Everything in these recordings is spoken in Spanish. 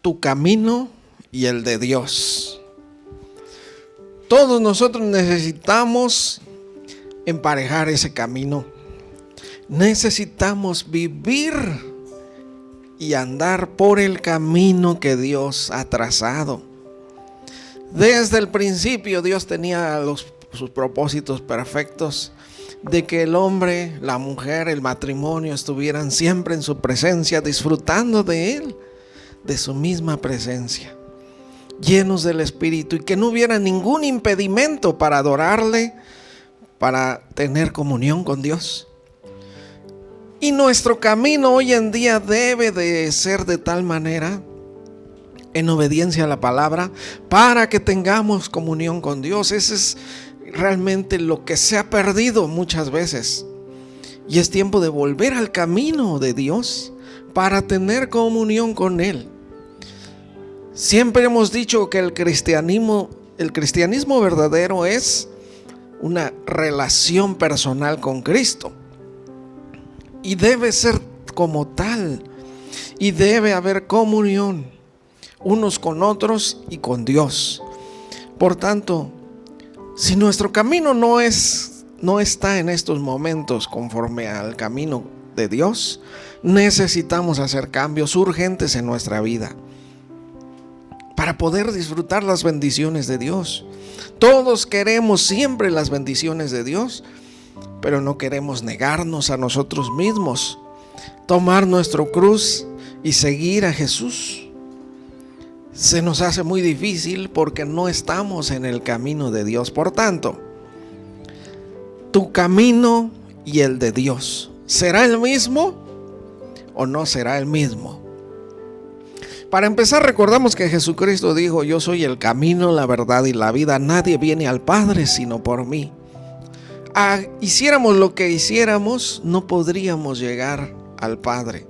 tu camino y el de Dios. Todos nosotros necesitamos emparejar ese camino. Necesitamos vivir y andar por el camino que Dios ha trazado. Desde el principio Dios tenía sus propósitos perfectos de que el hombre, la mujer, el matrimonio estuvieran siempre en su presencia, disfrutando de Él, de su misma presencia, llenos del Espíritu, y que no hubiera ningún impedimento para adorarle, para tener comunión con Dios. Y nuestro camino hoy en día debe de ser de tal manera, en obediencia a la palabra, para que tengamos comunión con Dios. Ese es realmente lo que se ha perdido muchas veces. Y es tiempo de volver al camino de Dios para tener comunión con Él. Siempre hemos dicho que el cristianismo verdadero es una relación personal con Cristo. Y debe ser como tal. Y debe haber comunión unos con otros y con Dios. Por tanto, si nuestro camino no está en estos momentos conforme al camino de Dios, necesitamos hacer cambios urgentes en nuestra vida para poder disfrutar las bendiciones de Dios. Todos queremos siempre las bendiciones de Dios, pero no queremos negarnos a nosotros mismos, tomar nuestro cruz y seguir a Jesús. Se nos hace muy difícil porque no estamos en el camino de Dios. Por tanto, tu camino y el de Dios, ¿será el mismo o no será el mismo? Para empezar, recordamos que Jesucristo dijo: yo soy el camino, la verdad y la vida. Nadie viene al Padre sino por mí. Hiciéramos lo que hiciéramos, no podríamos llegar al Padre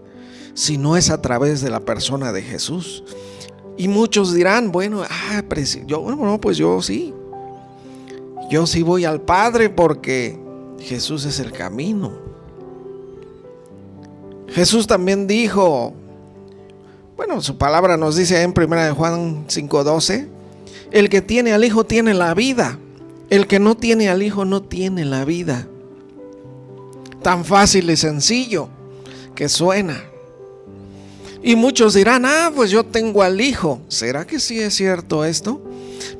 si no es a través de la persona de Jesús. Y muchos dirán: yo sí. Yo sí voy al Padre porque Jesús es el camino. Jesús también dijo, su palabra nos dice en 1 Juan 5:12, el que tiene al Hijo tiene la vida. El que no tiene al Hijo no tiene la vida. Tan fácil y sencillo que suena. Y muchos dirán: pues yo tengo al Hijo. ¿Será que sí es cierto esto?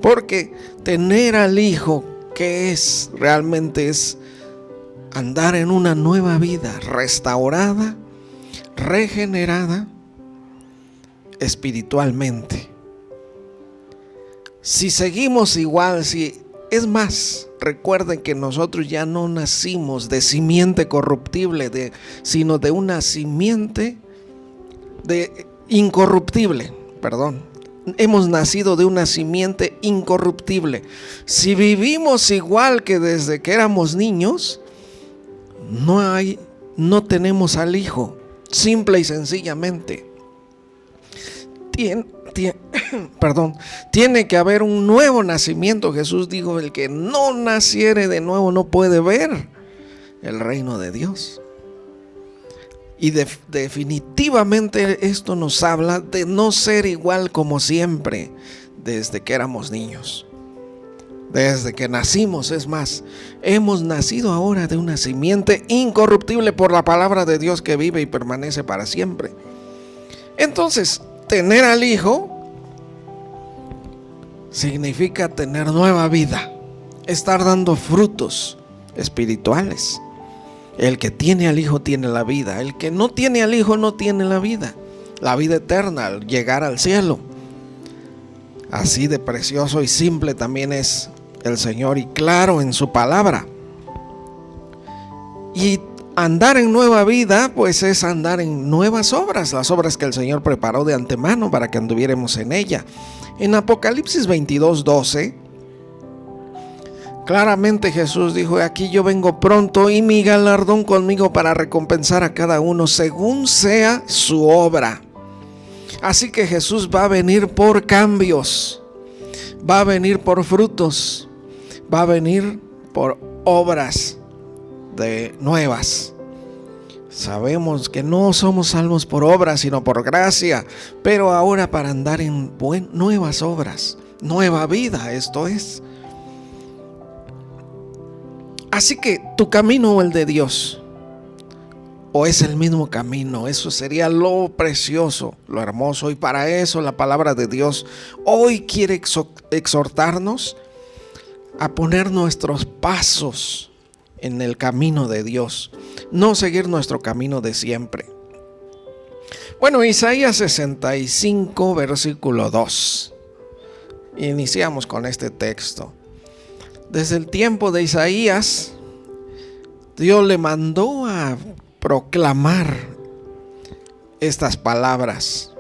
Porque tener al Hijo, ¿qué es? Realmente es andar en una nueva vida, restaurada, regenerada espiritualmente. Si seguimos igual, es más, recuerden que nosotros ya no nacimos de simiente corruptible, sino de una simiente incorruptible. Hemos nacido de una simiente incorruptible. Si vivimos igual que desde que éramos niños, no tenemos al Hijo, simple y sencillamente. Tiene que haber un nuevo nacimiento. Jesús dijo: el que no naciere de nuevo no puede ver el reino de Dios. Y definitivamente esto nos habla de no ser igual como siempre, desde que éramos niños, desde que nacimos. Es más, hemos nacido ahora de una simiente incorruptible por la palabra de Dios que vive y permanece para siempre. Entonces, tener al Hijo significa tener nueva vida, estar dando frutos espirituales. El que tiene al Hijo tiene la vida. El que no tiene al Hijo no tiene la vida eterna, al llegar al cielo. Así de precioso y simple también es el Señor, y claro en su palabra. Y andar en nueva vida, pues es andar en nuevas obras, las obras que el Señor preparó de antemano para que anduviéramos en ella. En Apocalipsis 22:12, claramente Jesús dijo: aquí yo vengo pronto y mi galardón conmigo para recompensar a cada uno según sea su obra. Así que Jesús va a venir por cambios, va a venir por frutos, va a venir por obras nuevas. Sabemos que no somos salvos por obras, sino por gracia, pero ahora para andar en nuevas obras, nueva vida, esto es. Así que tu camino o el de Dios, o es el mismo camino, eso sería lo precioso, lo hermoso. Y para eso la palabra de Dios hoy quiere exhortarnos a poner nuestros pasos en el camino de Dios, no seguir nuestro camino de siempre. Bueno, Isaías 65, versículo 2. Iniciamos con este texto. Desde el tiempo de Isaías, Dios le mandó a proclamar estas palabras.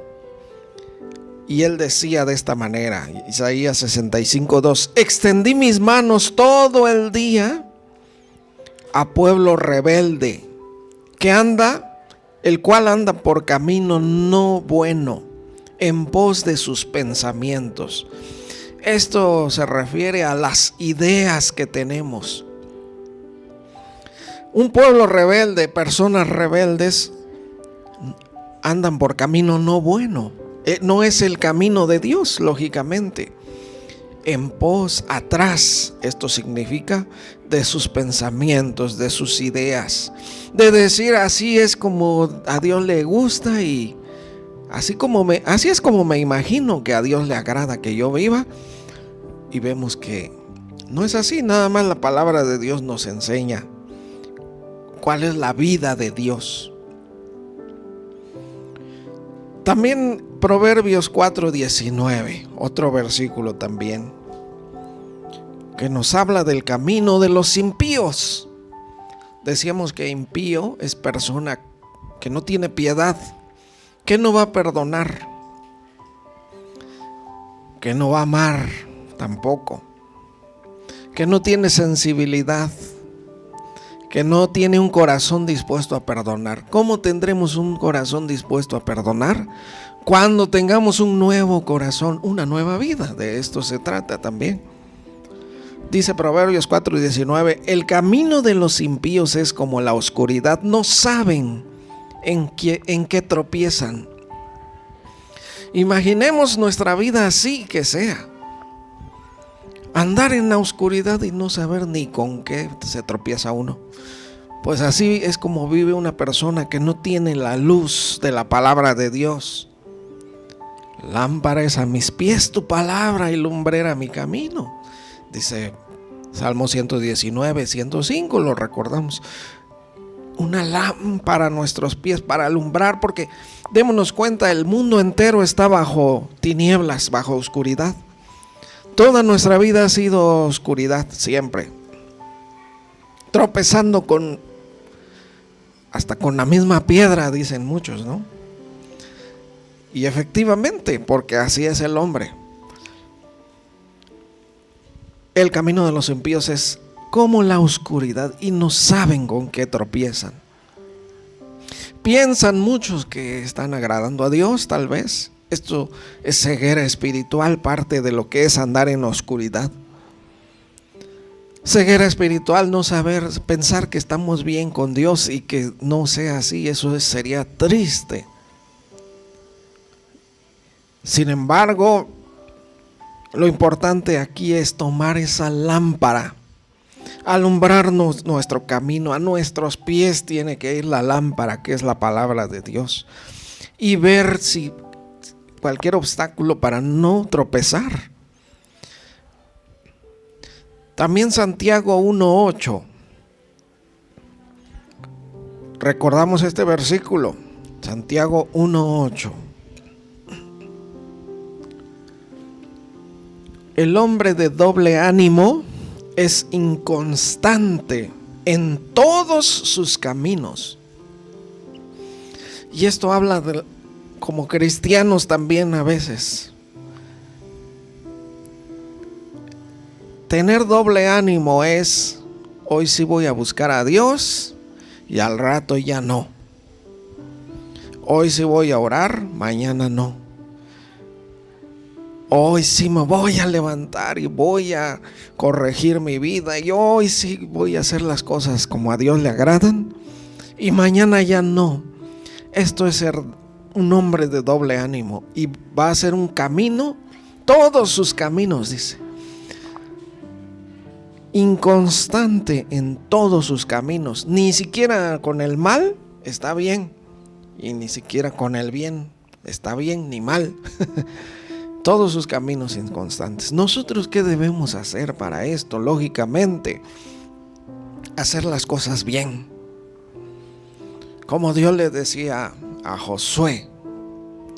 Y él decía de esta manera, Isaías 65:2: extendí mis manos todo el día a pueblo rebelde, el cual anda por camino no bueno, en pos de sus pensamientos. Esto se refiere a las ideas que tenemos. Un pueblo rebelde, personas rebeldes, andan por camino no bueno. No es el camino de Dios, lógicamente. En pos, atrás, esto significa de sus pensamientos, de sus ideas, de decir así es como a Dios le gusta y así es como me imagino que a Dios le agrada que yo viva. Y vemos que no es así. Nada más la palabra de Dios nos enseña cuál es la vida de Dios. También Proverbios 4:19, otro versículo también, que nos habla del camino de los impíos. Decíamos que impío es persona que no tiene piedad, que no va a perdonar, que no va a amar tampoco, que no tiene sensibilidad, que no tiene un corazón dispuesto a perdonar. ¿Cómo tendremos un corazón dispuesto a perdonar? Cuando tengamos un nuevo corazón, una nueva vida. De esto se trata también. Dice Proverbios 4:19: el camino de los impíos es como la oscuridad, no saben en qué tropiezan. Imaginemos nuestra vida así que sea. Andar en la oscuridad y no saber ni con qué se tropieza uno. Pues así es como vive una persona que no tiene la luz de la palabra de Dios. Lámpara es a mis pies tu palabra y lumbrera mi camino. Dice Salmo 119, 105, lo recordamos. Una lámpara a nuestros pies para alumbrar, porque démonos cuenta, el mundo entero está bajo tinieblas, bajo oscuridad. Toda nuestra vida ha sido oscuridad siempre, tropezando hasta con la misma piedra, dicen muchos, ¿no? Y efectivamente, porque así es el hombre. El camino de los impíos es como la oscuridad y no saben con qué tropiezan. Piensan muchos que están agradando a Dios, tal vez. Esto es ceguera espiritual, parte de lo que es andar en la oscuridad. Ceguera espiritual, no saber, pensar que estamos bien con Dios y que no sea así, eso sería triste. Sin embargo, lo importante aquí es tomar esa lámpara, alumbrarnos nuestro camino. A nuestros pies tiene que ir la lámpara, que es la palabra de Dios, y ver si cualquier obstáculo para no tropezar. También Santiago 1:8. Recordamos este versículo, Santiago 1:8. El hombre de doble ánimo es inconstante en todos sus caminos. Y esto habla de como cristianos también a veces. Tener doble ánimo es: hoy sí voy a buscar a Dios y al rato ya no. Hoy sí voy a orar, mañana no. Hoy sí me voy a levantar y voy a corregir mi vida y hoy sí voy a hacer las cosas como a Dios le agradan. y mañana ya no. Esto es ser un hombre de doble ánimo, y va a ser un camino, todos sus caminos, dice, inconstante en todos sus caminos. Ni siquiera con el mal está bien, y ni siquiera con el bien está bien ni mal. Todos sus caminos inconstantes. ¿Nosotros qué debemos hacer para esto? Lógicamente, hacer las cosas bien. Como Dios le decía a Josué,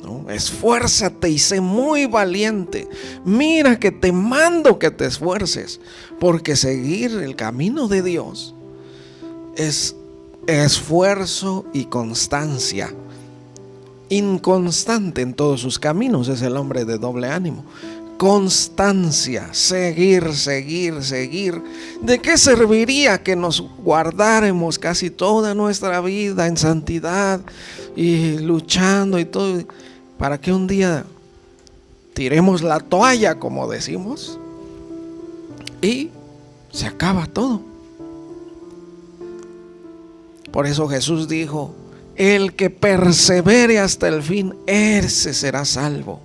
¿no? Esfuérzate y sé muy valiente. Mira que te mando que te esfuerces, porque seguir el camino de Dios es esfuerzo y constancia. Inconstante en todos sus caminos es el hombre de doble ánimo. Constancia, seguir, seguir, seguir. ¿De qué serviría que nos guardáramos casi toda nuestra vida en santidad y luchando y todo, para que un día tiremos la toalla, como decimos, y se acaba todo? Por eso Jesús dijo: el que persevere hasta el fin, ese será salvo.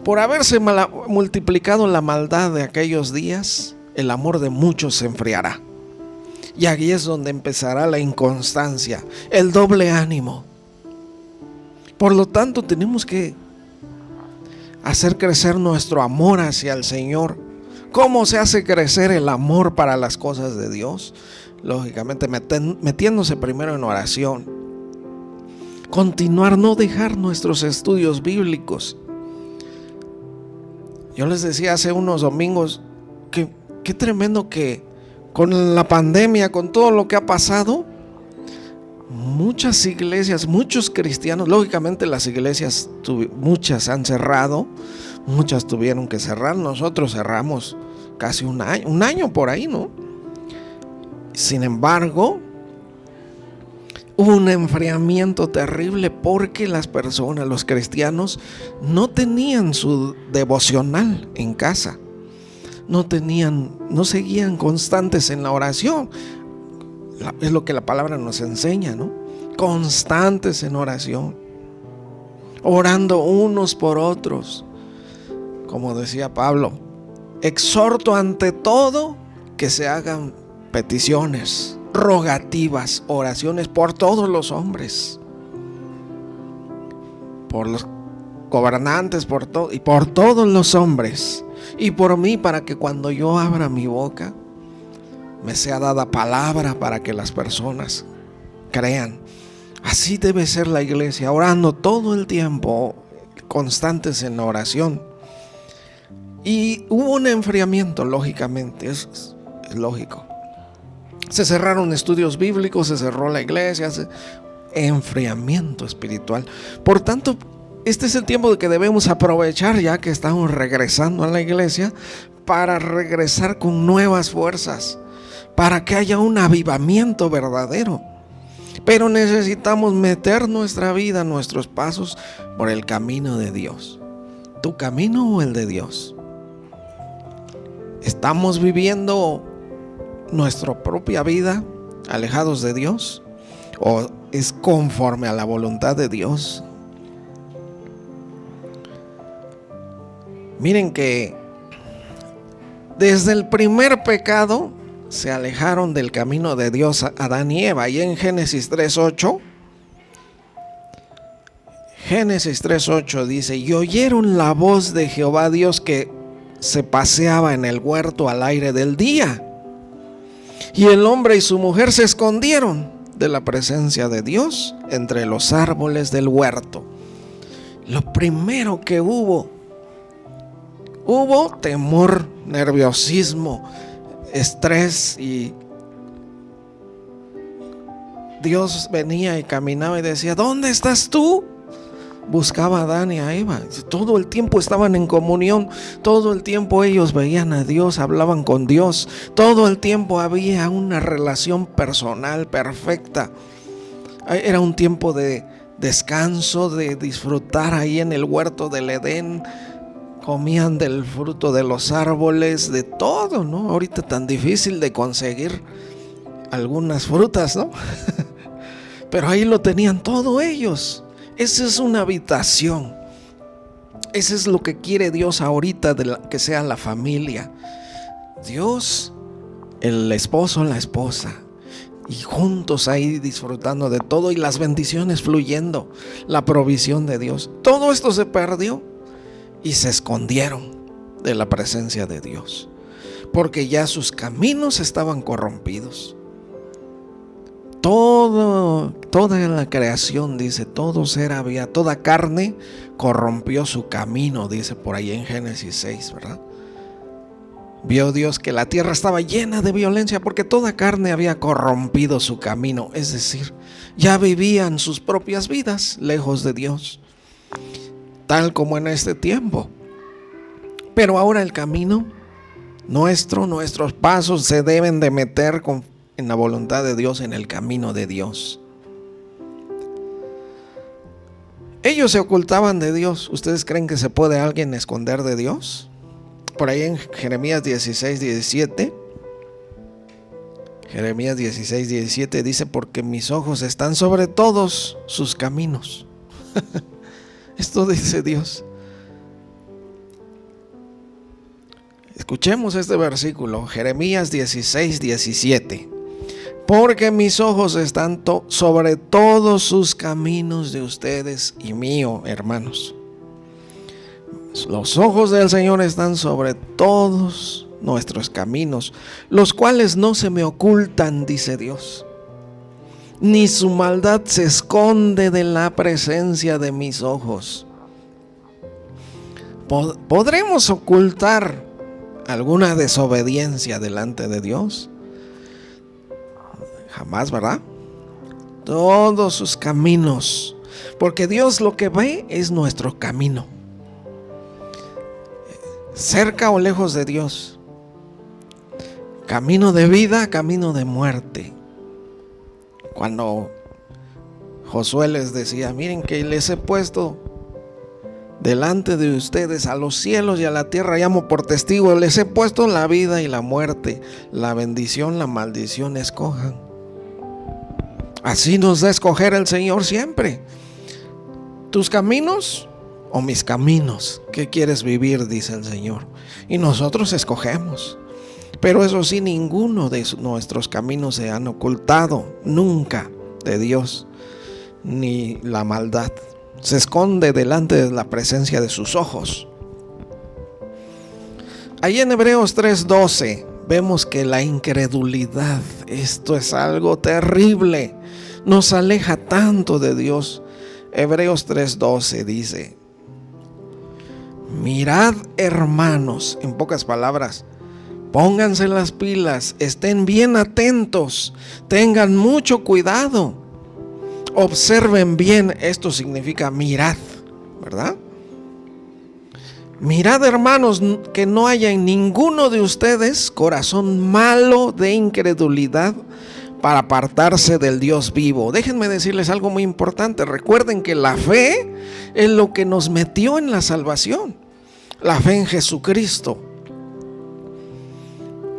Por haberse multiplicado la maldad de aquellos días, el amor de muchos se enfriará. Y aquí es donde empezará la inconstancia, el doble ánimo. Por lo tanto, tenemos que hacer crecer nuestro amor hacia el Señor. ¿Cómo se hace crecer el amor para las cosas de Dios? Lógicamente metiéndose primero en oración. Continuar, no dejar nuestros estudios bíblicos. Yo les decía hace unos domingos que qué tremendo que con la pandemia, con todo lo que ha pasado, muchas iglesias, muchos cristianos, lógicamente las iglesias muchas han cerrado, muchas tuvieron que cerrar. Nosotros cerramos casi un año por ahí, ¿no? Sin embargo, hubo un enfriamiento terrible porque las personas, los cristianos, no tenían su devocional en casa. No seguían constantes en la oración. Es lo que la palabra nos enseña, ¿no? Constantes en oración, orando unos por otros. Como decía Pablo: exhorto ante todo que se hagan peticiones, rogativas, oraciones por todos los hombres, por los gobernantes, por todos los hombres, y por mí, para que cuando yo abra mi boca me sea dada palabra para que las personas crean. Así debe ser la iglesia, orando todo el tiempo, constantes en la oración. Y hubo un enfriamiento, lógicamente, es lógico. Se cerraron estudios bíblicos, se cerró la iglesia, enfriamiento espiritual. Por tanto, este es el tiempo de que debemos aprovechar, ya que estamos regresando a la iglesia, para regresar con nuevas fuerzas, para que haya un avivamiento verdadero. Pero necesitamos meter nuestra vida, nuestros pasos por el camino de Dios. ¿Tu camino o el de Dios? ¿Estamos viviendo nuestra propia vida alejados de Dios? ¿O es conforme a la voluntad de Dios? Miren que desde el primer pecado se alejaron del camino de Dios Adán y Eva. Y en Génesis 3:8 dice: y oyeron la voz de Jehová Dios que se paseaba en el huerto al aire del día. Y el hombre y su mujer se escondieron de la presencia de Dios entre los árboles del huerto. Lo primero que hubo temor, nerviosismo, estrés, y Dios venía y caminaba y decía: ¿dónde estás tú? Buscaba a Adán y a Eva. Todo el tiempo estaban en comunión, todo el tiempo ellos veían a Dios, hablaban con Dios, todo el tiempo había una relación personal perfecta. Era un tiempo de descanso, de disfrutar ahí en el huerto del Edén. Comían del fruto de los árboles, de todo, ¿no? Ahorita tan difícil de conseguir. algunas frutas, ¿no? Pero ahí lo tenían todos ellos. Esa es una habitación. Eso es lo que quiere Dios ahorita, que sea la familia. Dios, el esposo, la esposa, y juntos ahí disfrutando de todo y las bendiciones fluyendo, la provisión de Dios. Todo esto se perdió y se escondieron de la presencia de Dios, porque ya sus caminos estaban corrompidos. Toda la creación, dice, todo ser había, toda carne corrompió su camino, dice por ahí en Génesis 6, ¿verdad? Vio Dios que la tierra estaba llena de violencia porque toda carne había corrompido su camino, es decir, ya vivían sus propias vidas lejos de Dios, tal como en este tiempo. Pero ahora el camino nuestros pasos se deben de meter en la voluntad de Dios, en el camino de Dios. Ellos se ocultaban de Dios. ¿Ustedes creen que se puede alguien esconder de Dios? Por ahí en Jeremías 16:17. Jeremías 16:17 dice: porque mis ojos están sobre todos sus caminos. Esto dice Dios. Escuchemos este versículo, Jeremías 16:17. Porque mis ojos están sobre todos sus caminos de ustedes y mío, hermanos. Los ojos del Señor están sobre todos nuestros caminos, los cuales no se me ocultan, dice Dios. Ni su maldad se esconde de la presencia de mis ojos. ¿Podremos ocultar alguna desobediencia delante de Dios? Jamás, ¿verdad? Todos sus caminos, porque Dios lo que ve es nuestro camino, cerca o lejos de Dios, camino de vida, camino de muerte. Cuando Josué les decía: miren que les he puesto delante de ustedes a los cielos y a la tierra, llamo por testigo, les he puesto la vida y la muerte, la bendición, la maldición, escojan. Así nos da a escoger el Señor siempre. ¿Tus caminos o mis caminos? ¿Qué quieres vivir?, dice el Señor. Y nosotros escogemos. Pero eso sí, ninguno de nuestros caminos se han ocultado nunca de Dios, ni la maldad se esconde delante de la presencia de sus ojos. Ahí en Hebreos 3:12 vemos que la incredulidad, esto es algo terrible, nos aleja tanto de Dios. Hebreos 3:12 dice: mirad, hermanos, en pocas palabras, pónganse las pilas, estén bien atentos, tengan mucho cuidado, observen bien. Esto significa mirad, ¿verdad? Mirad, hermanos, que no haya en ninguno de ustedes corazón malo de incredulidad para apartarse del Dios vivo. Déjenme decirles algo muy importante. Recuerden que la fe es lo que nos metió en la salvación. La fe en Jesucristo.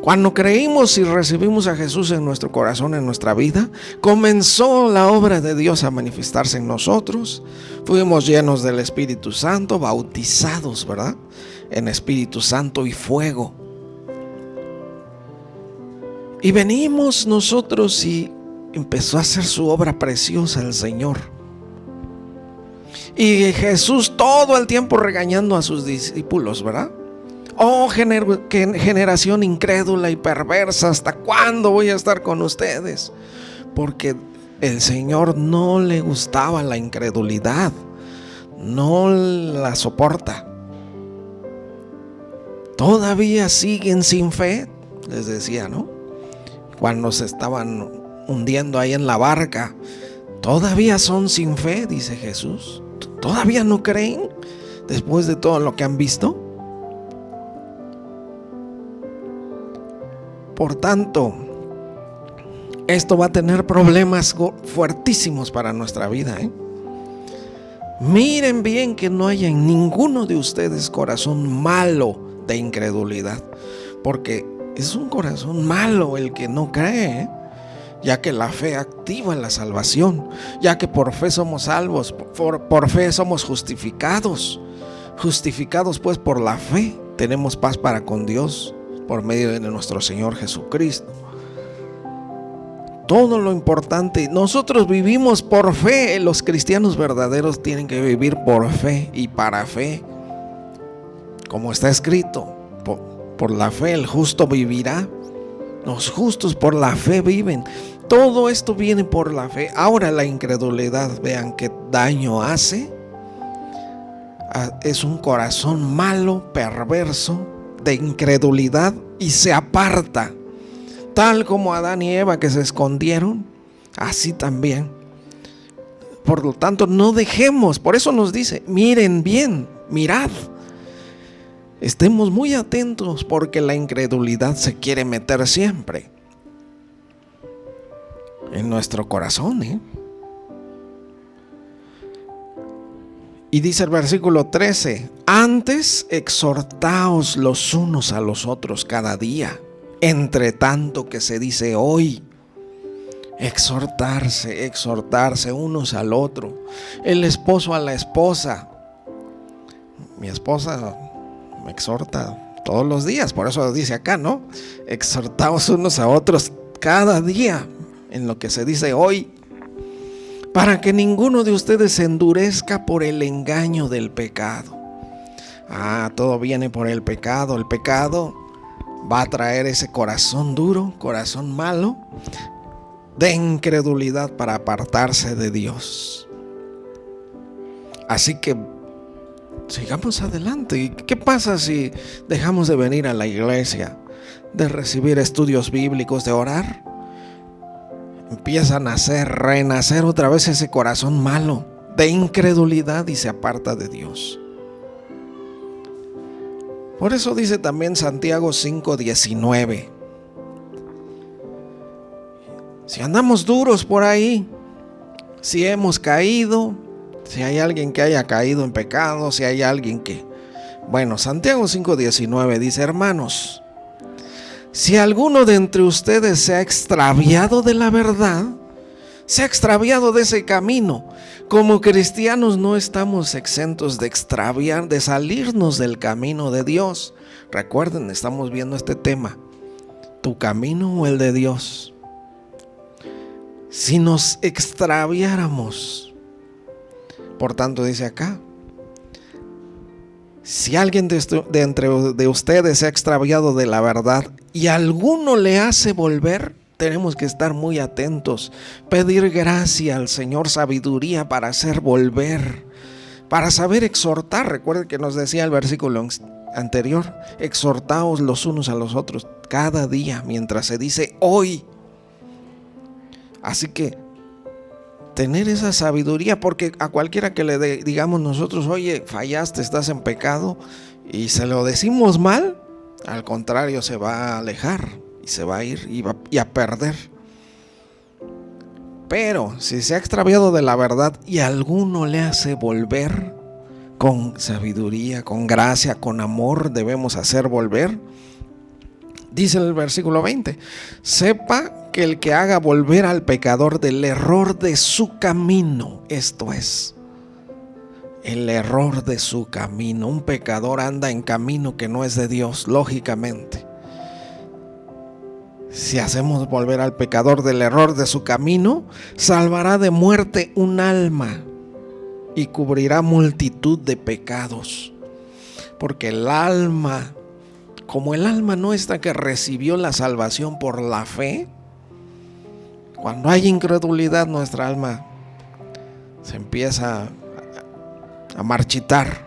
Cuando creímos y recibimos a Jesús en nuestro corazón, en nuestra vida, comenzó la obra de Dios a manifestarse en nosotros. Fuimos llenos del Espíritu Santo, bautizados, ¿verdad?, en Espíritu Santo y fuego. Y venimos nosotros y empezó a hacer su obra preciosa el Señor. Y Jesús todo el tiempo regañando a sus discípulos, ¿verdad? Oh, generación incrédula y perversa, ¿hasta cuándo voy a estar con ustedes? Porque el Señor no le gustaba la incredulidad, no la soporta. Todavía siguen sin fe, les decía, ¿no? Cuando se estaban hundiendo ahí en la barca, todavía son sin fe, dice Jesús. ¿Todavía no creen después de todo lo que han visto? Por tanto, esto va a tener problemas fuertísimos para nuestra vida, ¿eh? Miren bien que no haya en ninguno de ustedes corazón malo de incredulidad, porque es un corazón malo el que no cree, ¿eh? ya que la fe activa la salvación, ya que por fe somos salvos, por fe somos justificados. Justificados pues por la fe, tenemos paz para con Dios por medio de nuestro Señor Jesucristo. Todo lo importante, nosotros vivimos por fe. Los cristianos verdaderos tienen que vivir por fe y para fe. Como está escrito, por la fe el justo vivirá. Los justos por la fe viven. Todo esto viene por la fe. Ahora la incredulidad, vean qué daño hace. Es un corazón malo, perverso, de incredulidad, y se aparta. Tal como Adán y Eva que se escondieron, así también. Por lo tanto, no dejemos, por eso nos dice, miren bien, mirad. Estemos muy atentos porque la incredulidad se quiere meter siempre en nuestro corazón, Y dice el versículo 13, antes exhortaos los unos a los otros cada día, entre tanto que se dice hoy. Exhortarse unos al otro. El esposo a la esposa. Mi esposa me exhorta todos los días, por eso dice acá, ¿no? Exhortaos unos a otros cada día, en lo que se dice hoy, para que ninguno de ustedes se endurezca por el engaño del pecado. Todo viene por el pecado. El pecado va a traer ese corazón duro, corazón malo, de incredulidad para apartarse de Dios. Así que sigamos adelante. ¿Qué pasa si dejamos de venir a la iglesia, de recibir estudios bíblicos, de orar? Empieza a renacer otra vez ese corazón malo de incredulidad y se aparta de Dios. Por eso dice también Santiago 5:19. Si andamos duros por ahí, si hemos caído, si hay alguien que haya caído en pecado, si hay alguien que... Bueno, Santiago 5:19 dice, hermanos, si alguno de entre ustedes se ha extraviado de la verdad, se ha extraviado de ese camino. Como cristianos no estamos exentos de extraviar, de salirnos del camino de Dios. Recuerden, estamos viendo este tema, ¿tu camino o el de Dios? Si nos extraviáramos, por tanto dice acá, si alguien de ustedes se ha extraviado de la verdad y alguno le hace volver, tenemos que estar muy atentos, pedir gracia al Señor, sabiduría para hacer volver, para saber exhortar. Recuerden que nos decía el versículo anterior, exhortaos los unos a los otros cada día, mientras se dice hoy. Así que tener esa sabiduría, porque a cualquiera que le digamos nosotros, oye, fallaste, estás en pecado, y se lo decimos mal, al contrario, se va a alejar y se va a ir y a perder. Pero si se ha extraviado de la verdad y alguno le hace volver, con sabiduría, con gracia, con amor, debemos hacer volver. Dice el versículo 20, sepa que el que haga volver al pecador del error de su camino, esto es, el error de su camino. Un pecador anda en camino que no es de Dios, lógicamente. Si hacemos volver al pecador del error de su camino, salvará de muerte un alma y cubrirá multitud de pecados. Porque el alma, como el alma nuestra que recibió la salvación por la fe, cuando hay incredulidad, nuestra alma se empieza a marchitar.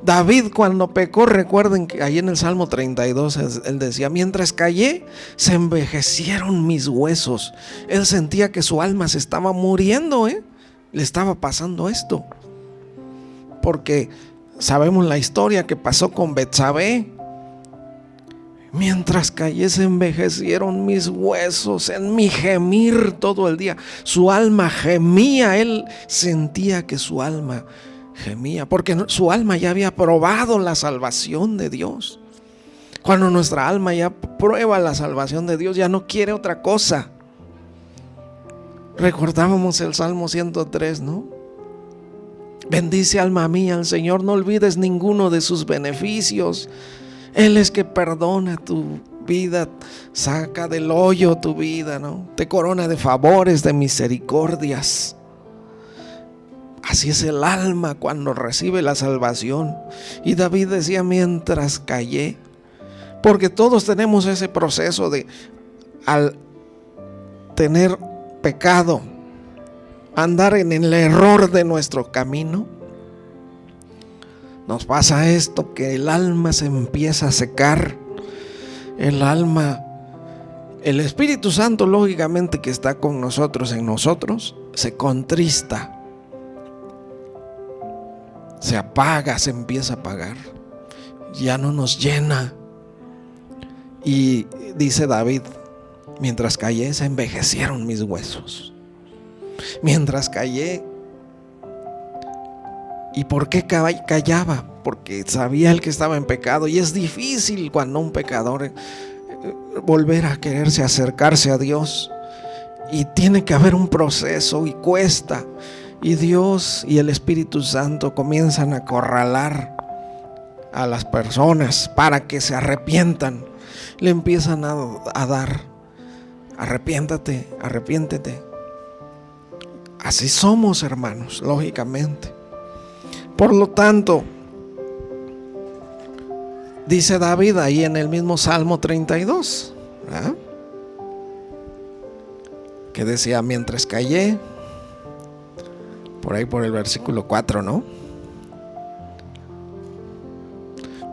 David, cuando pecó, recuerden que ahí en el Salmo 32 él decía, mientras callé se envejecieron mis huesos. Él sentía que su alma se estaba muriendo, le estaba pasando esto, porque sabemos la historia que pasó con Betsabé. Mientras callé se envejecieron mis huesos, en mi gemir todo el día. Su alma gemía, él sentía que su alma gemía, porque su alma ya había probado la salvación de Dios. Cuando nuestra alma ya prueba la salvación de Dios, ya no quiere otra cosa. Recordábamos el Salmo 103, ¿no? Bendice alma mía al Señor, no olvides ninguno de sus beneficios. Él es que perdona tu vida, saca del hoyo tu vida, ¿no? Te corona de favores, de misericordias. Así es el alma cuando recibe la salvación. Y David decía, mientras callé, porque todos tenemos ese proceso de, al tener pecado, andar en el error de nuestro camino, nos pasa esto, que el alma se empieza a secar. El alma, el Espíritu Santo, lógicamente, que está con nosotros, en nosotros, se contrista, se apaga, se empieza a apagar, ya no nos llena. Y dice David, mientras callé se envejecieron mis huesos. Mientras callé. ¿Y por qué callaba? Porque sabía él que estaba en pecado. Y es difícil cuando un pecador volver a quererse acercarse a Dios. Y tiene que haber un proceso y cuesta. Y Dios y el Espíritu Santo comienzan a acorralar a las personas para que se arrepientan. Le empiezan a dar, arrepiéntate, arrepiéntete. Así somos, hermanos, lógicamente. Por lo tanto, dice David ahí en el mismo Salmo 32, ¿verdad? Que decía, mientras callé, por ahí por el versículo 4, ¿no?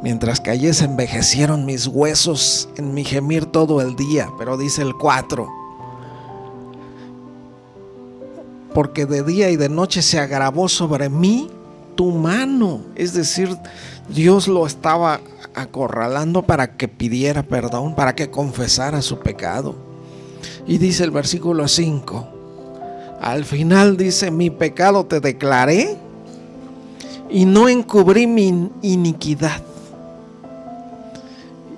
Mientras callé se envejecieron mis huesos en mi gemir todo el día. Pero dice el 4, porque de día y de noche se agravó sobre mí tu mano. Es decir, Dios lo estaba acorralando para que pidiera perdón, para que confesara su pecado. Y dice el versículo 5, al final dice, mi pecado te declaré y no encubrí mi iniquidad.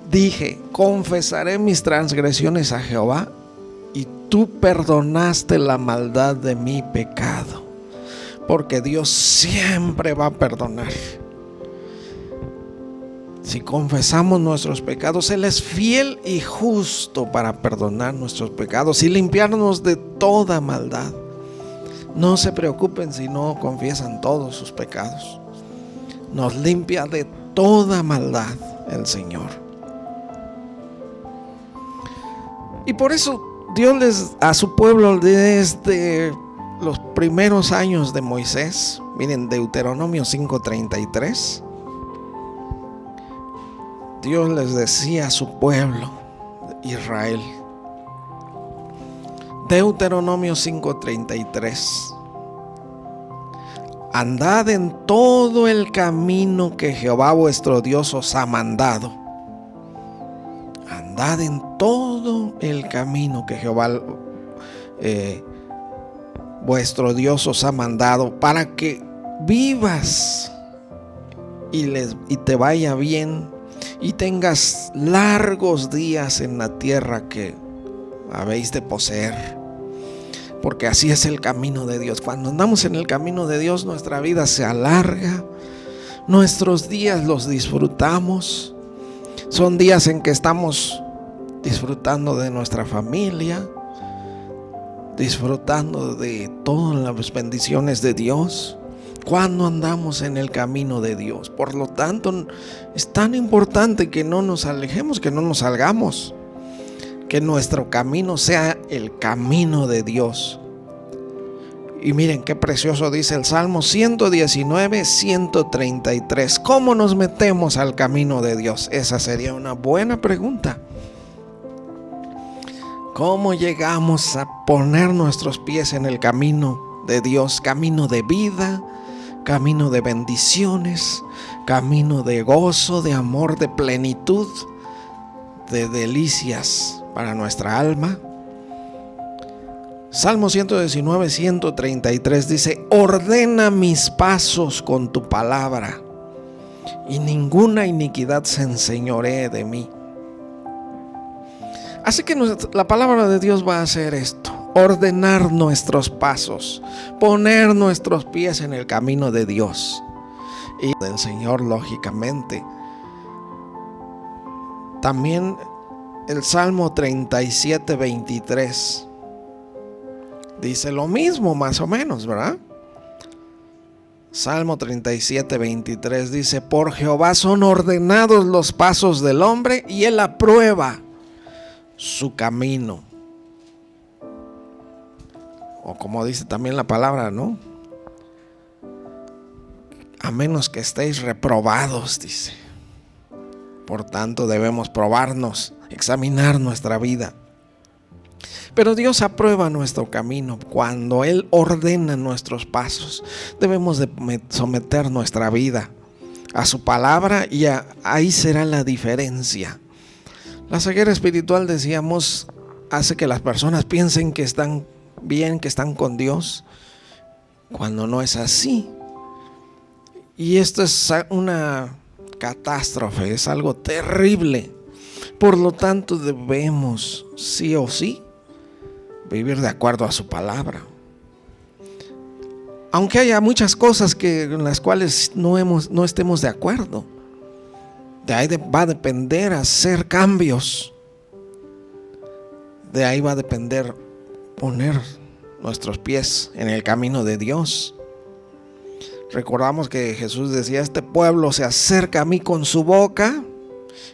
Dije, confesaré mis transgresiones a Jehová, y tú perdonaste la maldad de mi pecado. Porque Dios siempre va a perdonar. Si confesamos nuestros pecados, Él es fiel y justo para perdonar nuestros pecados y limpiarnos de toda maldad. No se preocupen si no confiesan todos sus pecados. Nos limpia de toda maldad el Señor. Y por eso Dios a su pueblo desde los primeros años de Moisés, miren, Deuteronomio 5:33, Dios les decía a su pueblo Israel, Deuteronomio 5:33, andad en todo el camino que Jehová vuestro Dios os ha mandado. Andad en todo el camino que Jehová vuestro Dios os ha mandado, para que vivas y te vaya bien y tengas largos días en la tierra que habéis de poseer. Porque así es el camino de Dios. Cuando andamos en el camino de Dios, nuestra vida se alarga, nuestros días los disfrutamos. Son días en que estamos disfrutando de nuestra familia, disfrutando de todas las bendiciones de Dios, cuando andamos en el camino de Dios. Por lo tanto, es tan importante que no nos alejemos, que no nos salgamos, que nuestro camino sea el camino de Dios. Y miren qué precioso dice el Salmo 119, 133. ¿Cómo nos metemos al camino de Dios? Esa sería una buena pregunta. ¿Cómo llegamos a poner nuestros pies en el camino de Dios? Camino de vida, camino de bendiciones, camino de gozo, de amor, de plenitud, de delicias para nuestra alma. Salmo 119, 133 dice, ordena mis pasos con tu palabra, y ninguna iniquidad se enseñoree de mí. Así que la palabra de Dios va a hacer esto, ordenar nuestros pasos, poner nuestros pies en el camino de Dios y del Señor, lógicamente. También el Salmo 37, 23 dice lo mismo, más o menos, ¿verdad? Salmo 37, 23 dice: por Jehová son ordenados los pasos del hombre, y él aprueba su camino. O como dice también la palabra, ¿no? A menos que estéis reprobados, dice. Por tanto, debemos probarnos, examinar nuestra vida. Pero Dios aprueba nuestro camino cuando Él ordena nuestros pasos. Debemos de someter nuestra vida a su palabra y ahí será la diferencia. La ceguera espiritual, decíamos, hace que las personas piensen que están bien, que están con Dios, cuando no es así. Y esto es una catástrofe, es algo terrible. Por lo tanto, debemos, sí o sí, vivir de acuerdo a su palabra. Aunque haya muchas cosas en las cuales no estemos de acuerdo, de ahí va a depender hacer cambios. De ahí va a depender poner nuestros pies en el camino de Dios. Recordamos que Jesús decía: este pueblo se acerca a mí con su boca,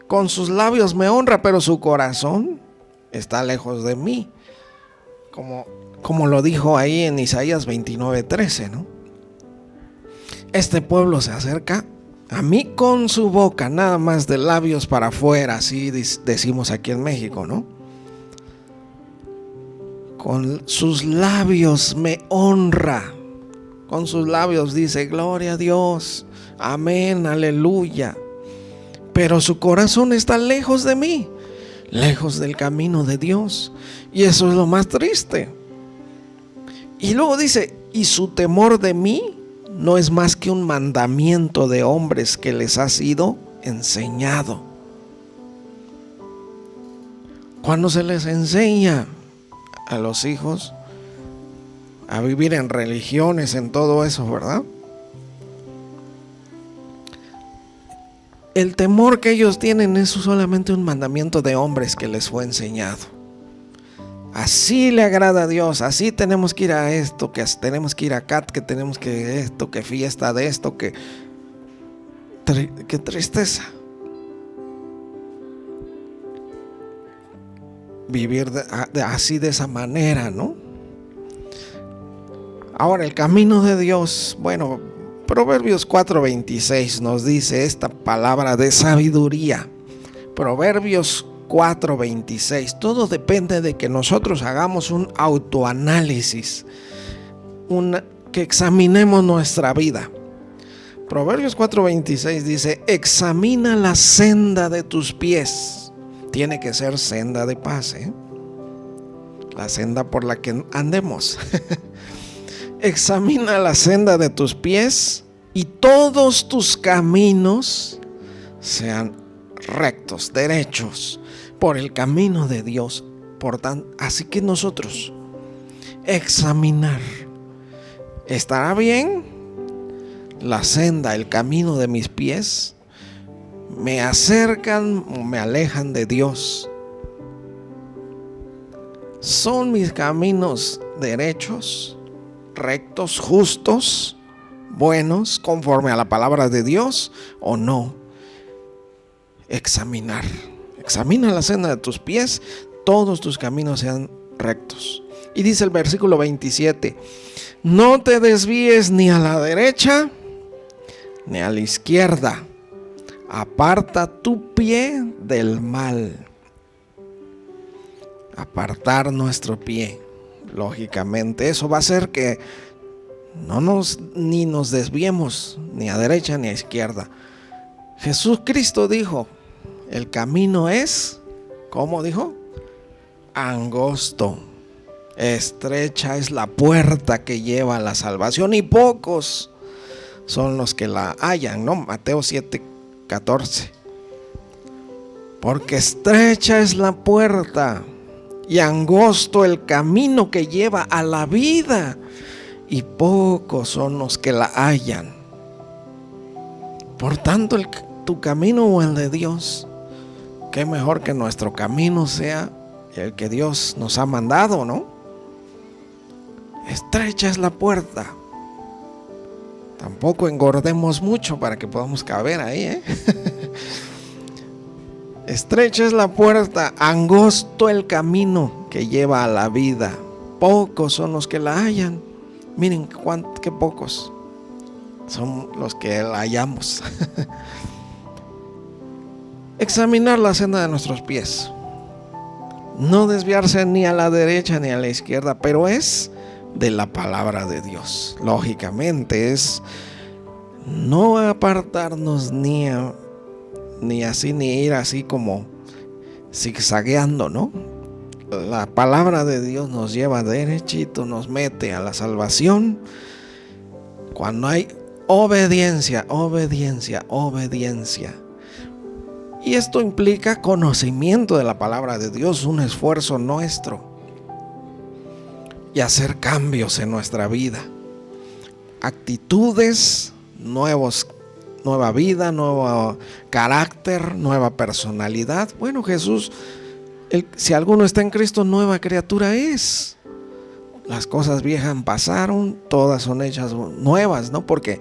con sus labios me honra, pero su corazón está lejos de mí. Como lo dijo ahí en Isaías 29:13, ¿no? Este pueblo se acerca a mí con su boca, nada más de labios para afuera, así decimos aquí en México, ¿no? Con sus labios me honra. Con sus labios dice: gloria a Dios, amén, aleluya. Pero su corazón está lejos de mí, lejos del camino de Dios. Y eso es lo más triste. Y luego dice: y su temor de mí no es más que un mandamiento de hombres que les ha sido enseñado. Cuando se les enseña a los hijos a vivir en religiones, en todo eso, ¿verdad? El temor que ellos tienen es solamente un mandamiento de hombres que les fue enseñado. Así le agrada a Dios, así tenemos que ir a esto, que tenemos que ir acá, que tenemos que esto, que fiesta de esto, que tristeza. Vivir así, de esa manera, ¿no? Ahora, el camino de Dios, bueno, Proverbios 4:26 nos dice esta palabra de sabiduría. Proverbios 4:26. Todo depende de que nosotros hagamos un autoanálisis, que examinemos nuestra vida. Proverbios 4:26 dice: examina la senda de tus pies. Tiene que ser senda de paz, ¿eh? La senda por la que andemos. Examina la senda de tus pies y todos tus caminos sean rectos, derechos, por el camino de Dios. Por tanto, así que nosotros examinar: ¿estará bien la senda, el camino de mis pies? ¿Me acercan o me alejan de Dios? ¿Son mis caminos derechos, rectos, justos, buenos, conforme a la palabra de Dios o no? Examina la senda de tus pies, todos tus caminos sean rectos. Y dice el versículo 27: no te desvíes ni a la derecha ni a la izquierda, aparta tu pie del mal. Apartar nuestro pie, lógicamente, eso va a hacer que ni nos desviemos ni a derecha ni a izquierda. Jesucristo dijo: el camino es, ¿cómo dijo? Angosto, estrecha es la puerta que lleva a la salvación, y pocos son los que la hallan, ¿no? Mateo 7:14. Porque estrecha es la puerta y angosto el camino que lleva a la vida, y pocos son los que la hallan. Por tanto, tu camino o el de Dios, qué mejor que nuestro camino sea el que Dios nos ha mandado, ¿no? Estrecha es la puerta. Tampoco engordemos mucho para que podamos caber ahí, ¿eh? Estrecha es la puerta, angosto el camino que lleva a la vida, pocos son los que la hallan. Miren qué pocos son los que la hallamos. Examinar la senda de nuestros pies, no desviarse ni a la derecha ni a la izquierda, pero es de la palabra de Dios. Lógicamente es no apartarnos ni ir así como zigzagueando, ¿no? La palabra de Dios nos lleva derechito, nos mete a la salvación cuando hay obediencia. Y esto implica conocimiento de la palabra de Dios, un esfuerzo nuestro, y hacer cambios en nuestra vida, actitudes, nueva vida, nuevo carácter, nueva personalidad. Bueno, Jesús, si alguno está en Cristo, nueva criatura es. Las cosas viejas pasaron, todas son hechas nuevas, ¿no? Porque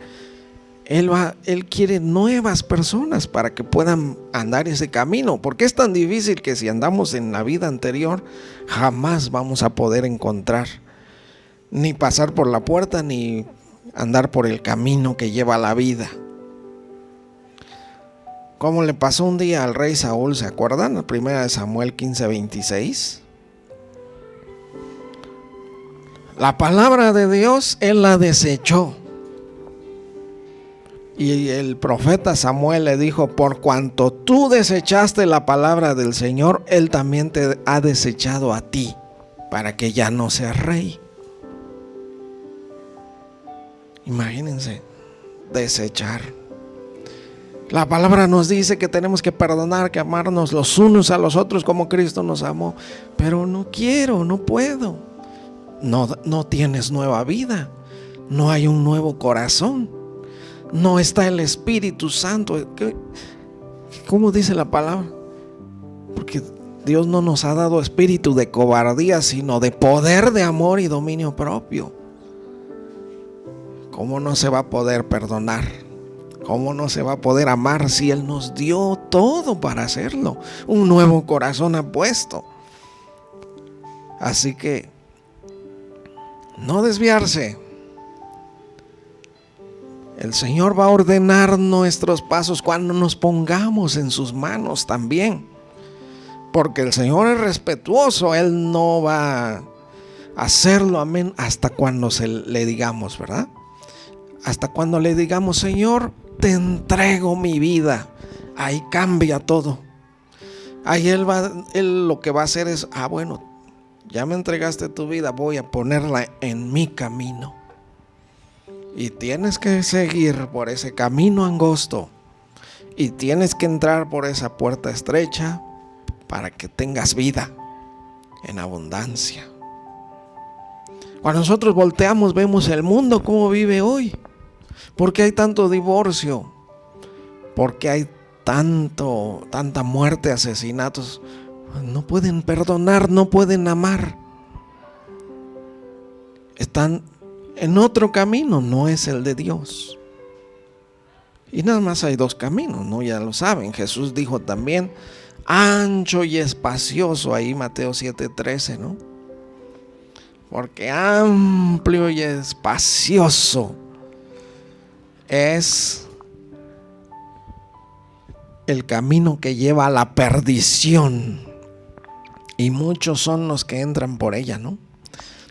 Él quiere nuevas personas para que puedan andar ese camino. Porque es tan difícil que si andamos en la vida anterior, jamás vamos a poder encontrar, ni pasar por la puerta, ni andar por el camino que lleva a la vida. Como le pasó un día al rey Saúl, ¿se acuerdan? La primera de Samuel 15:26. La palabra de Dios, él la desechó. Y el profeta Samuel le dijo: por cuanto tú desechaste la palabra del Señor, Él también te ha desechado a ti, para que ya no seas rey. Imagínense, desechar. La palabra nos dice que tenemos que perdonar, que amarnos los unos a los otros como Cristo nos amó. Pero no quiero, no puedo. No tienes nueva vida. No hay un nuevo corazón. No está el Espíritu Santo. ¿Cómo dice la palabra? Porque Dios no nos ha dado espíritu de cobardía, sino de poder, de amor y dominio propio. ¿Cómo no se va a poder perdonar? ¿Cómo no se va a poder amar si Él nos dio todo para hacerlo? Un nuevo corazón ha puesto. Así que no desviarse. El Señor va a ordenar nuestros pasos cuando nos pongamos en sus manos también. Porque el Señor es respetuoso. Él no va a hacerlo, amén, hasta cuando le digamos, ¿verdad? Hasta cuando le digamos: Señor, te entrego mi vida. Ahí cambia todo. Ahí Él lo que va a hacer es: bueno, ya me entregaste tu vida, voy a ponerla en mi camino. Y tienes que seguir por ese camino angosto. Y tienes que entrar por esa puerta estrecha para que tengas vida en abundancia. Cuando nosotros volteamos, vemos el mundo como vive hoy. ¿Por qué hay tanto divorcio? ¿Por qué hay tanta muerte, asesinatos? No pueden perdonar, no pueden amar. Están en otro camino, no es el de Dios. Y nada más hay dos caminos, ¿no? Ya lo saben. Jesús dijo también: ancho y espacioso, ahí Mateo 7:13, ¿no? Porque amplio y espacioso es el camino que lleva a la perdición, y muchos son los que entran por ella, ¿no?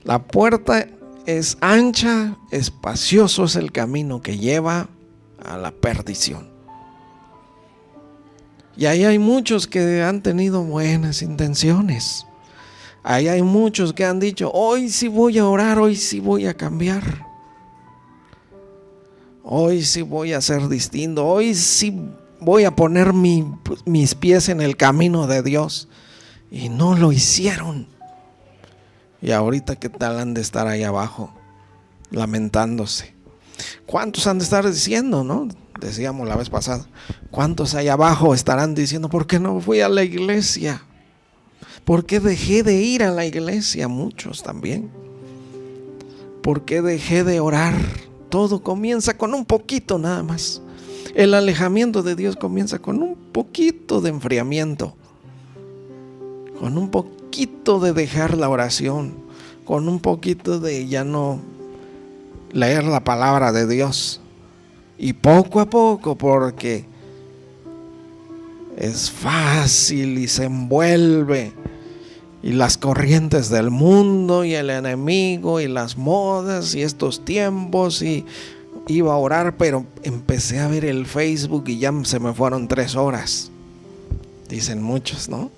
La puerta es ancha, espacioso es el camino que lleva a la perdición. Y ahí hay muchos que han tenido buenas intenciones. Ahí hay muchos que han dicho: hoy sí voy a orar, hoy sí voy a cambiar. Hoy sí voy a ser distinto, hoy sí voy a poner mis pies en el camino de Dios. Y no lo hicieron. Y ahorita, ¿qué tal han de estar ahí abajo lamentándose? ¿Cuántos han de estar diciendo, no? Decíamos la vez pasada, ¿cuántos ahí abajo estarán diciendo, ¿por qué no fui a la iglesia? ¿Por qué dejé de ir a la iglesia? Muchos también. ¿Por qué dejé de orar? Todo comienza con un poquito nada más. El alejamiento de Dios comienza con un poquito de enfriamiento, con un poquito de dejar la oración, con un poquito de ya no leer la palabra de Dios. Y poco a poco, porque es fácil y se envuelve, y las corrientes del mundo y el enemigo y las modas y estos tiempos, y iba a orar, pero empecé a ver el Facebook y ya se me fueron 3 horas, dicen muchos, ¿no?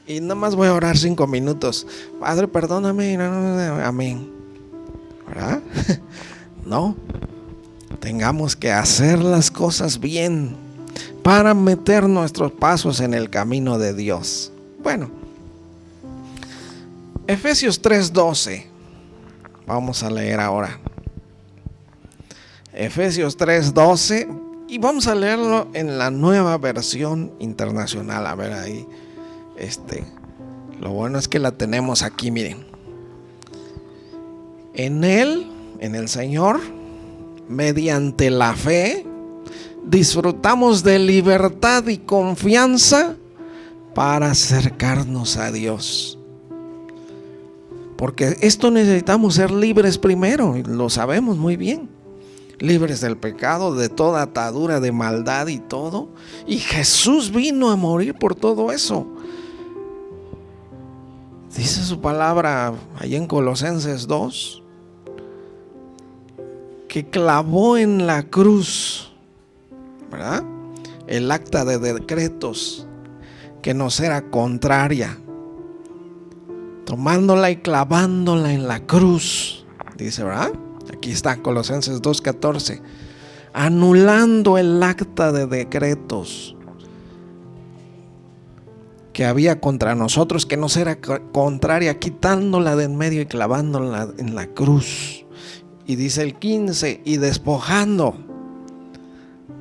Y nada más voy a orar 5 minutos. Padre, perdóname, amén, ¿verdad? No, tengamos que hacer las cosas bien para meter nuestros pasos en el camino de Dios. Bueno, Efesios 3:12, vamos a leer ahora. Efesios 3:12, y vamos a leerlo en la Nueva Versión Internacional. A ver ahí, lo bueno es que la tenemos aquí, miren. En Él, en el Señor, mediante la fe, disfrutamos de libertad y confianza para acercarnos a Dios. Porque esto necesitamos ser libres primero, y lo sabemos muy bien. Libres del pecado, de toda atadura de maldad y todo. Y Jesús vino a morir por todo eso. Dice su palabra allá en Colosenses 2, que clavó en la cruz, ¿verdad?, el acta de decretos que nos era contraria, tomándola y clavándola en la cruz, dice, ¿verdad? Aquí está Colosenses 2:14, anulando el acta de decretos que había contra nosotros, que nos era contraria, quitándola de en medio y clavándola en la cruz. Y dice el 15, y despojando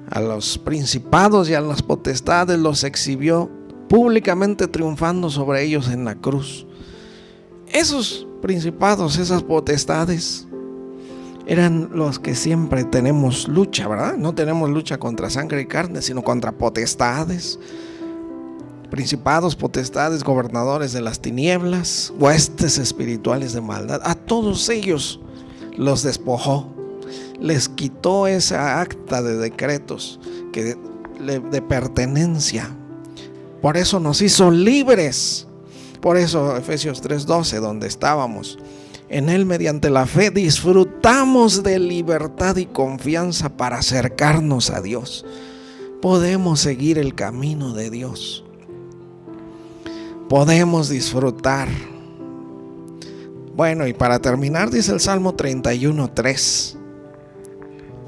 a los principados y a las potestades, los exhibió públicamente, triunfando sobre ellos en la cruz. Esos principados, esas potestades, eran los que siempre tenemos lucha, ¿verdad? No tenemos lucha contra sangre y carne, sino contra potestades, principados, potestades, gobernadores de las tinieblas, huestes espirituales de maldad. A todos ellos los despojó, les quitó esa acta de decretos de pertenencia. Por eso nos hizo libres. Por eso Efesios 3:12, donde estábamos, en Él mediante la fe disfrutamos de libertad y confianza para acercarnos a Dios. Podemos seguir el camino de Dios. Podemos disfrutar. Bueno, y para terminar dice el Salmo 31:3,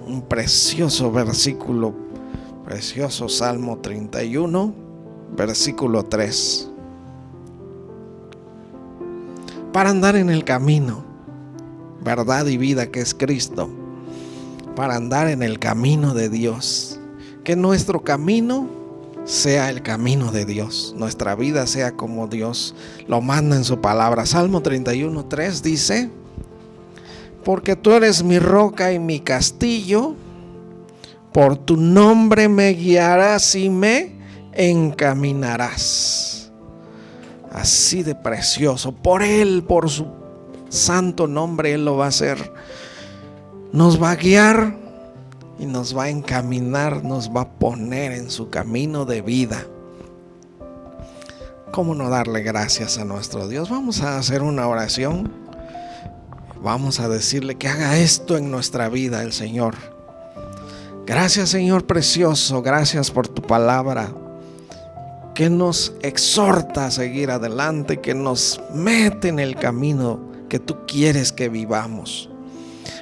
un precioso versículo, precioso Salmo 31, versículo 3. Para andar en el camino, verdad y vida, que es Cristo, para andar en el camino de Dios, que nuestro camino sea el camino de Dios, nuestra vida sea como Dios lo manda en su palabra. Salmo 31:3 dice, porque tú eres mi roca y mi castillo, por tu nombre me guiarás y me encaminarás. Así de precioso, por Él, por su santo nombre, Él lo va a hacer. Nos va a guiar y nos va a encaminar, nos va a poner en su camino de vida. ¿Cómo no darle gracias a nuestro Dios? Vamos a hacer una oración. Vamos a decirle que haga esto en nuestra vida el Señor. Gracias, Señor precioso, gracias por tu palabra, que nos exhorta a seguir adelante, que nos mete en el camino que tú quieres que vivamos.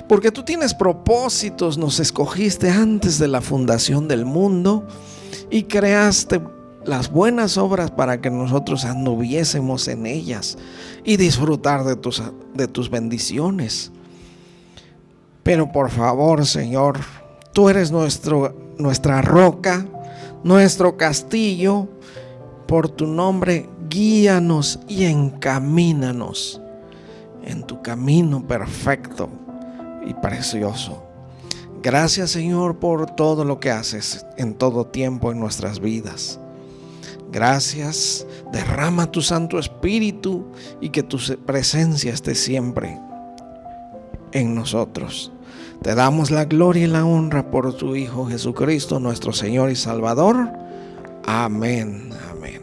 Porque tú tienes propósitos, nos escogiste antes de la fundación del mundo y creaste las buenas obras para que nosotros anduviésemos en ellas y disfrutar de tus bendiciones. Pero por favor, Señor, tú eres nuestra roca, nuestro castillo. Por tu nombre, guíanos y encamínanos en tu camino perfecto y precioso. Gracias, Señor, por todo lo que haces en todo tiempo en nuestras vidas. Gracias, derrama tu Santo Espíritu y que tu presencia esté siempre en nosotros. Te damos la gloria y la honra por tu Hijo Jesucristo, nuestro Señor y Salvador. Amén, amén.